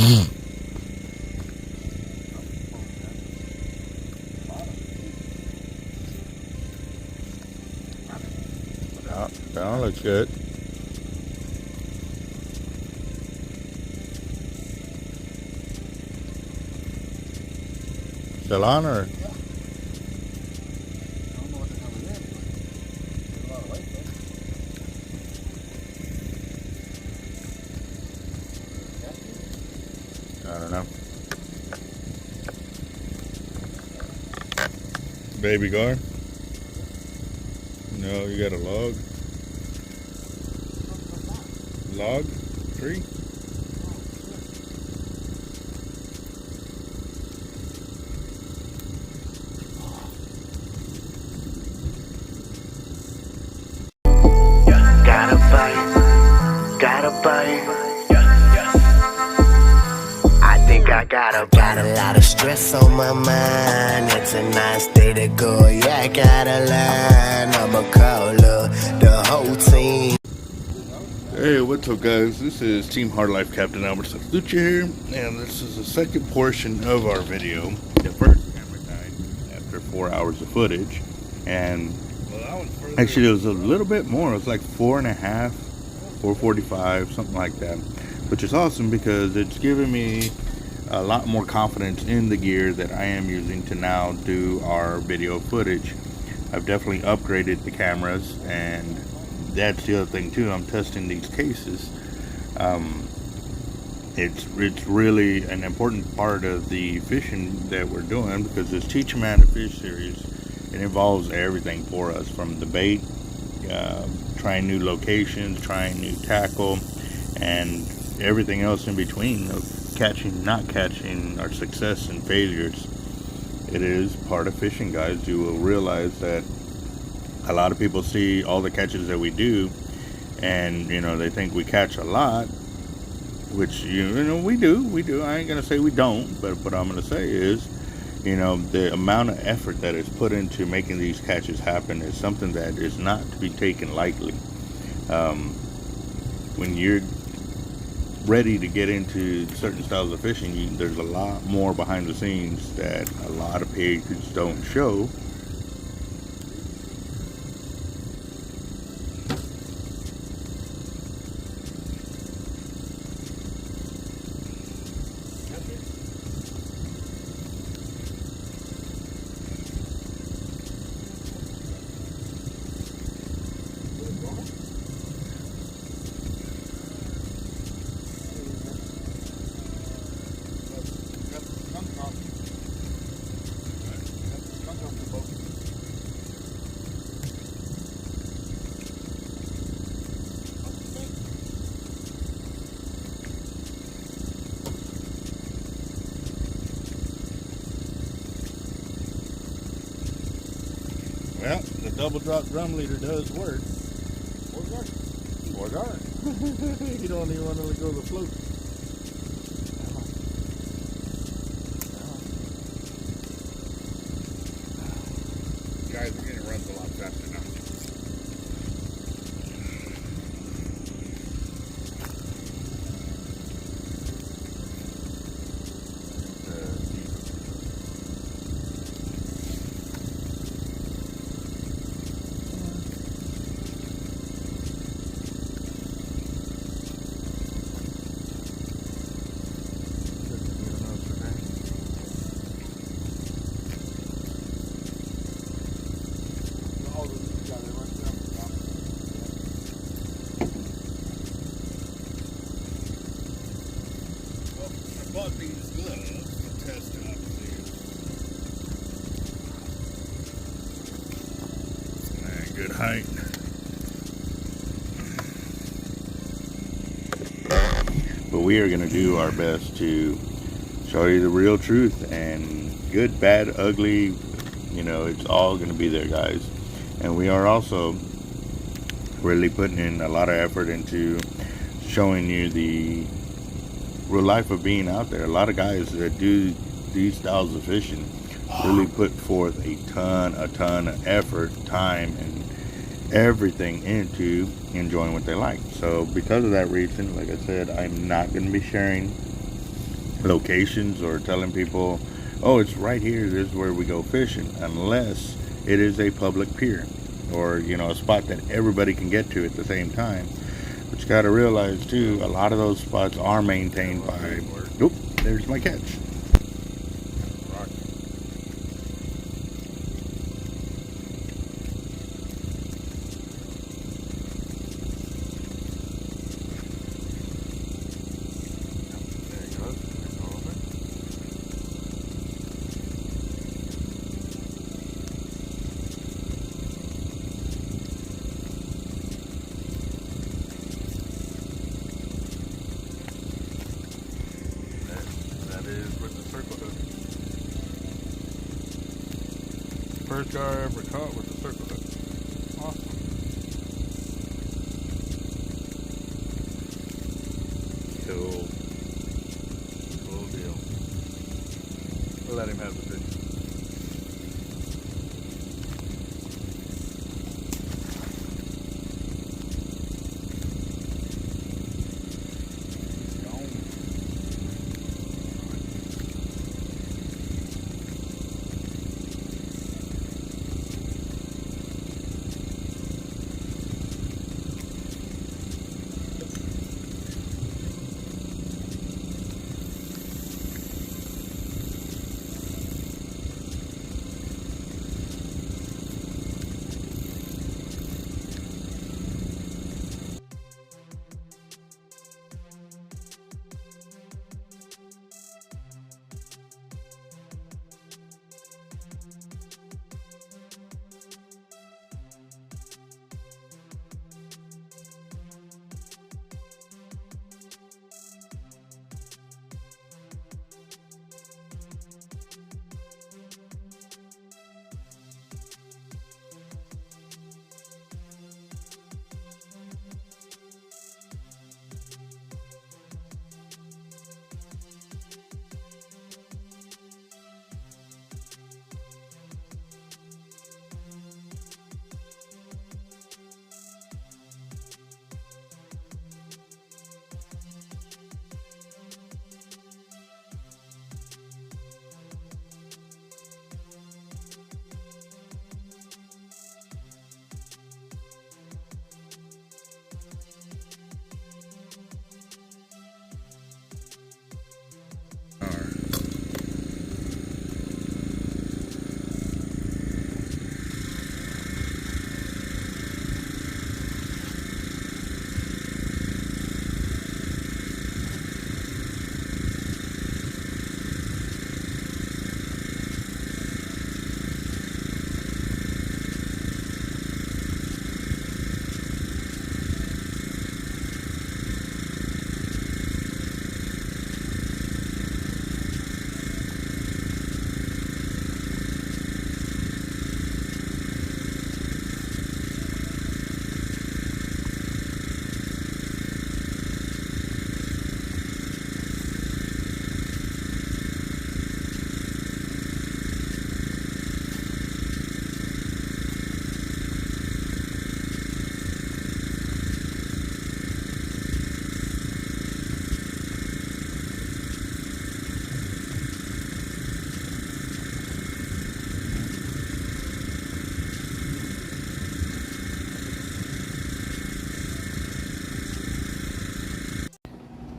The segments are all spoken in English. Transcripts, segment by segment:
That looks good. Still on, or? Yeah. I don't know what the hell it is, but there's a lot of weight there. I don't know. Baby gar? No, you got a log? Log? Tree? Gotta bite. I think I got a lot of stress on my mind. It's a nice day to go. Yeah, I got a line. I'ma call the whole team. Hey, what's up, guys? This is Team Hard Life Captain Alberto Zertuche here, and this is the second portion of our video. The first camera died after 4 hours of footage, and actually it was a little bit more. It was like 4.5, 4:45, something like that, which is awesome because it's giving me a lot more confidence in the gear that I am using to now do our video footage. I've definitely upgraded the cameras, and that's the other thing too. I'm testing these cases. It's really an important part of the fishing that we're doing, because this Teach a Man to Fish series, it involves everything for us, from the bait, trying new locations, trying new tackle, and everything else in between of catching, not catching, our success and failures. It is part of fishing, guys. You will realize that a lot of people see all the catches that we do, and they think we catch a lot, which we do. I ain't gonna say we don't, but what I'm gonna say is, the amount of effort that is put into making these catches happen is something that is not to be taken lightly. When you're ready to get into certain styles of fishing, there's a lot more behind the scenes that a lot of pages don't show. Well, the double drop drum leader does work. Or guard. You don't even want to let go of the float. Guys, we're getting runs a lot faster now. These gloves to test it out, see. Good height. But we are going to do our best to show you the real truth, and good, bad, ugly, it's all going to be there, guys. And we are also really putting in a lot of effort into showing you the real life of being out there. A lot of guys that do these styles of fishing really put forth a ton of effort, time, and everything into enjoying what they like. So because of that reason, like I said, I'm not going to be sharing locations or telling people, oh, it's right here, this is where we go fishing, unless it is a public pier or, you know, a spot that everybody can get to at the same time. But you got to realize too, a lot of those spots are maintained by, oop, there's my catch. First guy I ever caught with a circle hook. Awesome. Cool. Cool deal. We'll let him have the fish.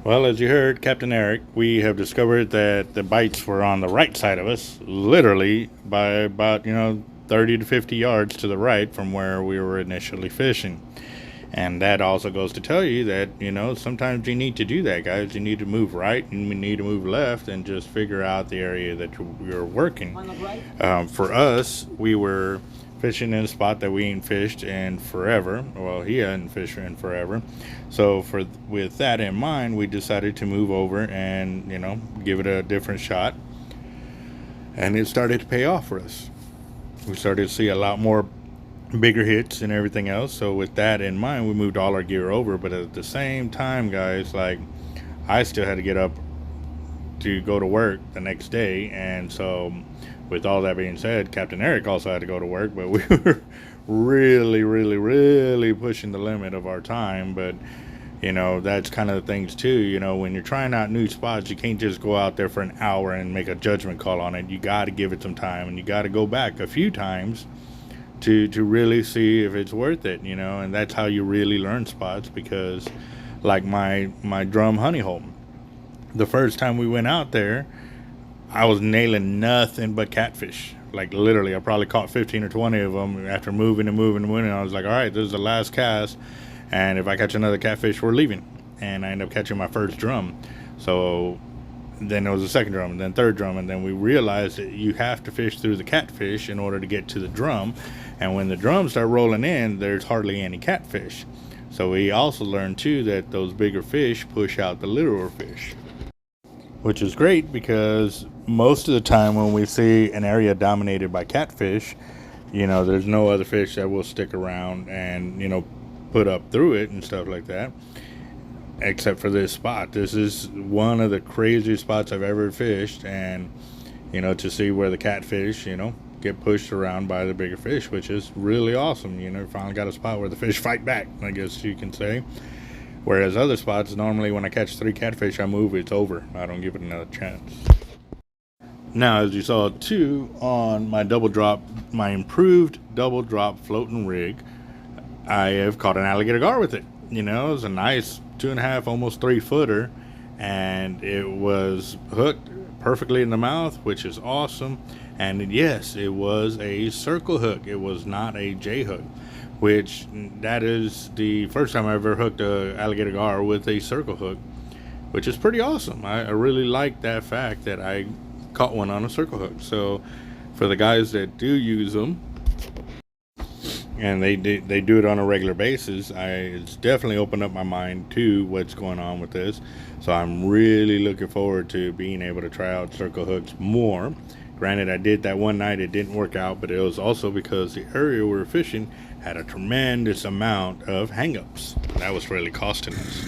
Well, as you heard, Capt.Eric, we have discovered that the bites were on the right side of us, literally by about, 30 to 50 yards to the right from where we were initially fishing. And that also goes to tell you that, sometimes you need to do that, guys. You need to move right and we need to move left and just figure out the area that you're working. For us, we were fishing in a spot that we ain't fished in forever. Well, he hadn't fished in forever. So with that in mind, we decided to move over and, give it a different shot. And it started to pay off for us. We started to see a lot more bigger hits and everything else. So with that in mind, we moved all our gear over. But at the same time, guys, I still had to get up to go to work the next day. And so with all that being said, Capt.Eric also had to go to work, but we were really pushing the limit of our time. But You know, that's kind of the things too. You know, when you're trying out new spots, you can't just go out there for an hour and make a judgment call on it. You got to give it some time, and you got to go back a few times to really see if it's worth it. You know, and that's how you really learn spots. Because, like my drum honey hole, the first time we went out there, I was nailing nothing but catfish. Like literally, I probably caught 15 or 20 of them after moving and moving and moving. I was like, all right, this is the last cast. And if I catch another catfish, we're leaving. And I end up catching my first drum. So then it was the second drum, and then third drum. And then we realized that you have to fish through the catfish in order to get to the drum. And when the drums start rolling in, there's hardly any catfish. So we also learned, too, that those bigger fish push out the littler fish. Which is great, because most of the time when we see an area dominated by catfish, you know, there's no other fish that will stick around and, you know, put up through it and stuff like that, except for this spot. This is one of the craziest spots I've ever fished, and you know, to see where the catfish, you know, get pushed around by the bigger fish, which is really awesome. You know, finally got a spot where the fish fight back, I guess you can say. Whereas other spots, normally when I catch 3 catfish, I move, it's over. I don't give it another chance. Now, as you saw too on my double drop, my improved double drop floating rig, I have caught an alligator gar with it. You know, it was a nice 2.5, almost 3 footer, and it was hooked perfectly in the mouth, which is awesome. And yes, it was a circle hook. It was not a J hook, which that is the first time I ever hooked a alligator gar with a circle hook, which is pretty awesome. I really like that fact that I caught one on a circle hook. So for the guys that do use them, and they do it on a regular basis, it's definitely opened up my mind to what's going on with this. So I'm really looking forward to being able to try out circle hooks more. Granted, I did that one night, it didn't work out, but it was also because the area we were fishing had a tremendous amount of hang-ups. That was really costing us.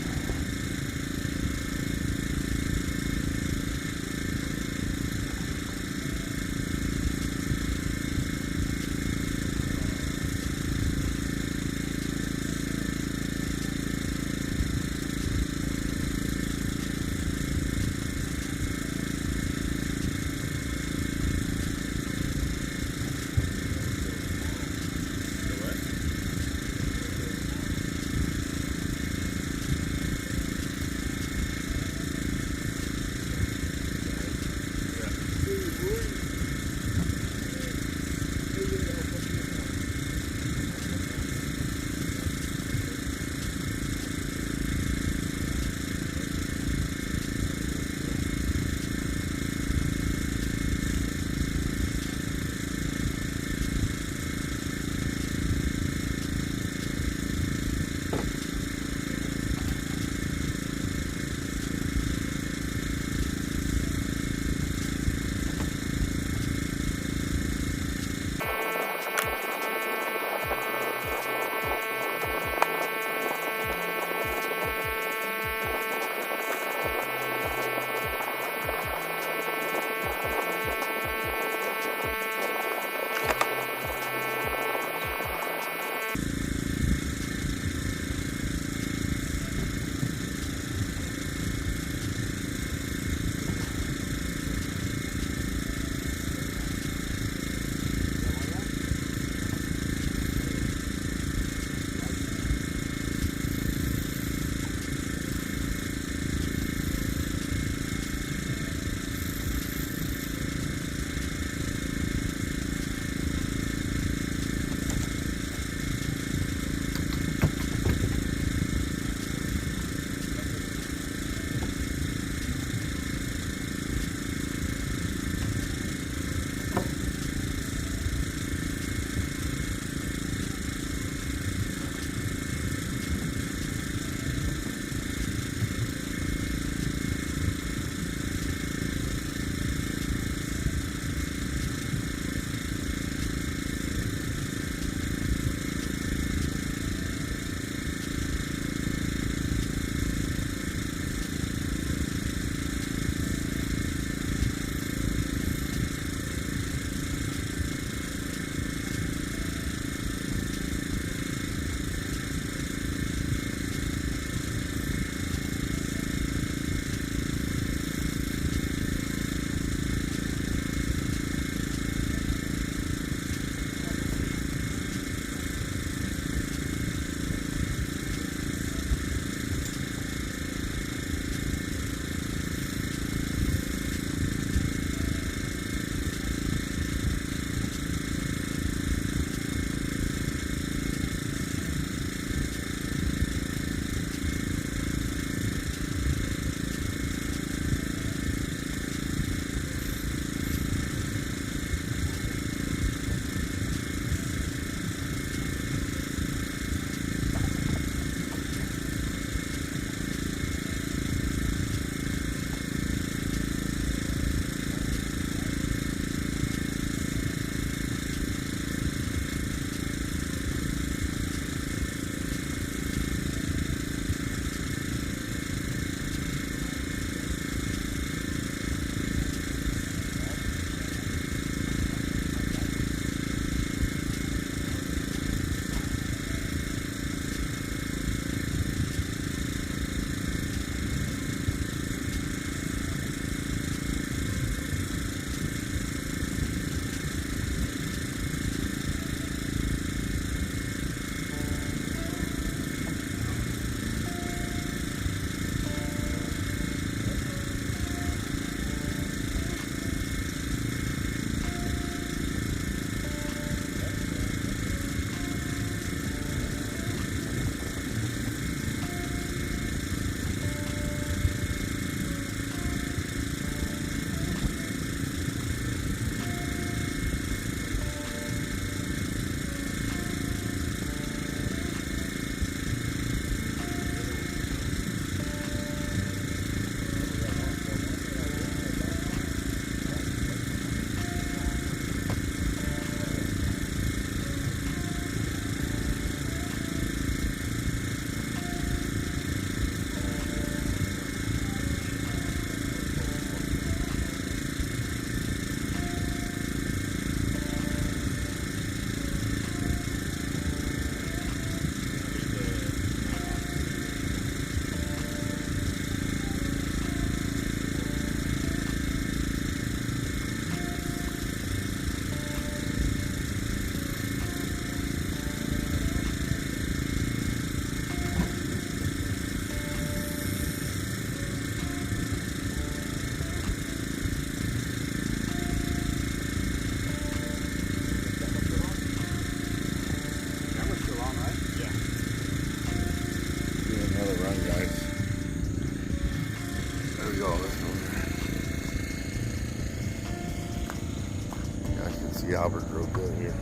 the Albert real good here.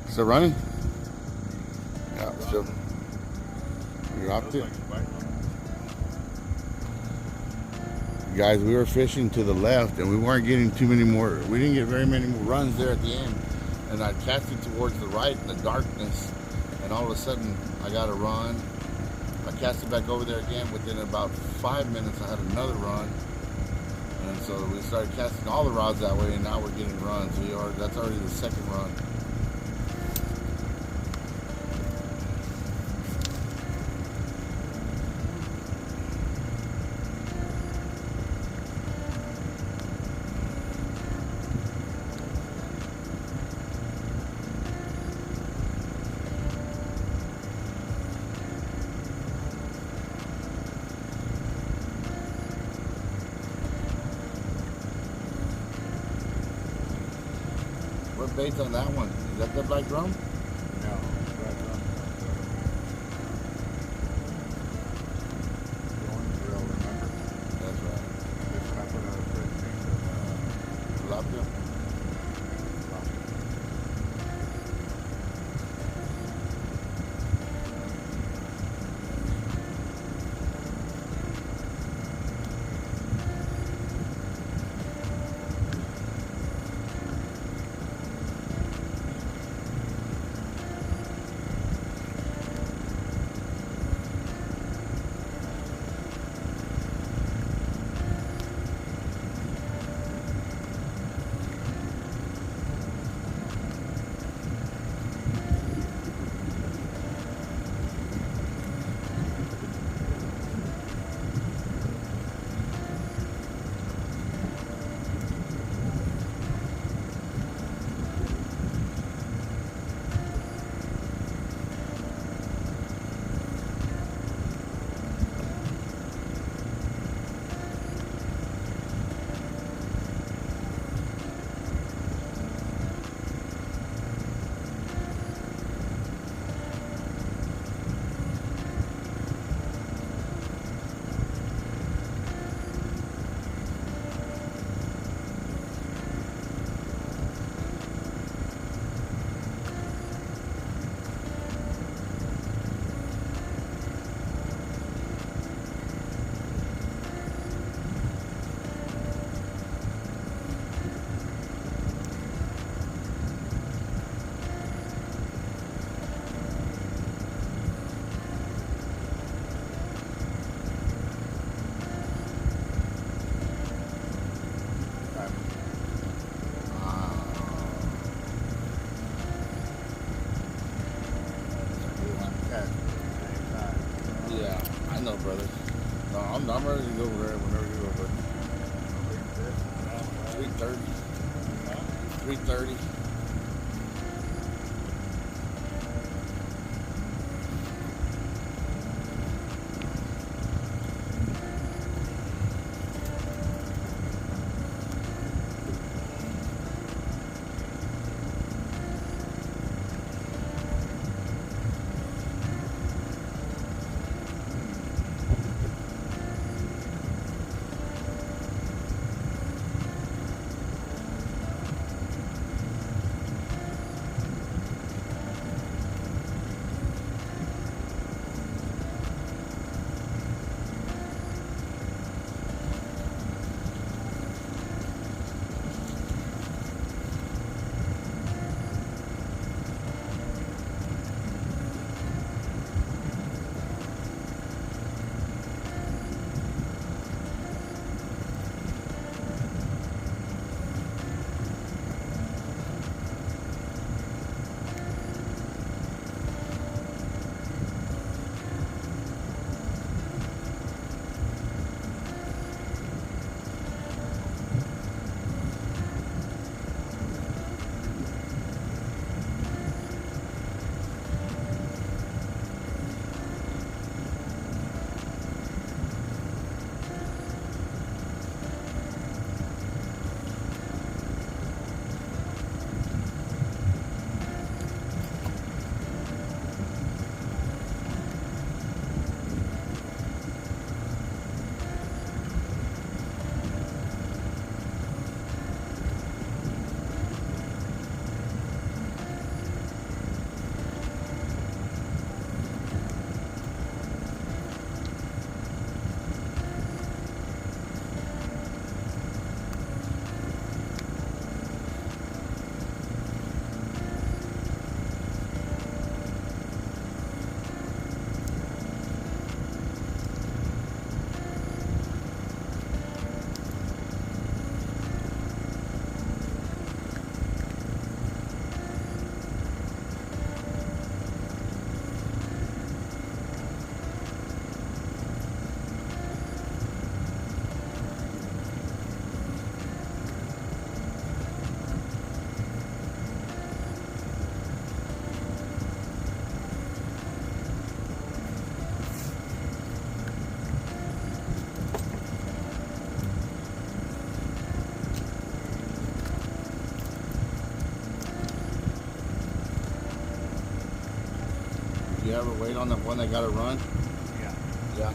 Still running? Yeah, still. You dropped it? Guys, we were fishing to the left and we weren't getting too many more. We didn't get very many more runs there at the end. And I cast it towards the right in the darkness. And all of a sudden, I got a run. I cast it back over there again. Within about 5 minutes, I had another run. And so we started casting all the rods that way, and now we're getting runs. That's already the second run. What bait's on that one? Is that the black drum? No, black drum. The orange grill, remember? That's right. This one I put on a fresh piece of Tilapia? Yeah, I know, brother. No, I'm ready to go there whenever you go, but 3:30. 3:30. Do you ever wait on the one that got to run? Yeah. Yeah.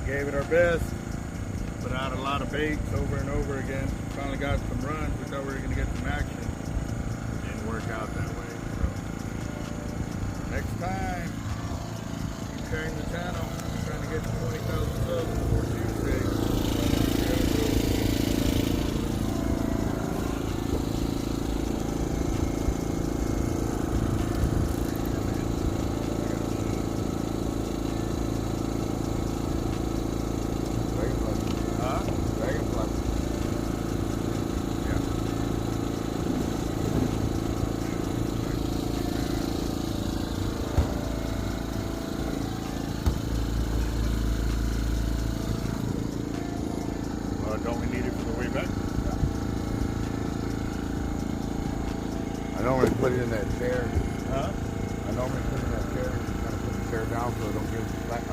Gave it our best, put out a lot of baits over and over again. Finally got some runs. We thought we were going to get some action. It didn't work out that way. So next time, keep sharing the channel. I'm trying to get to 20,000 subs before Tuesday. Don't we need it for the way back? I normally put it in that chair. Huh? I normally put it in that chair and kind of put the chair down so it don't get back.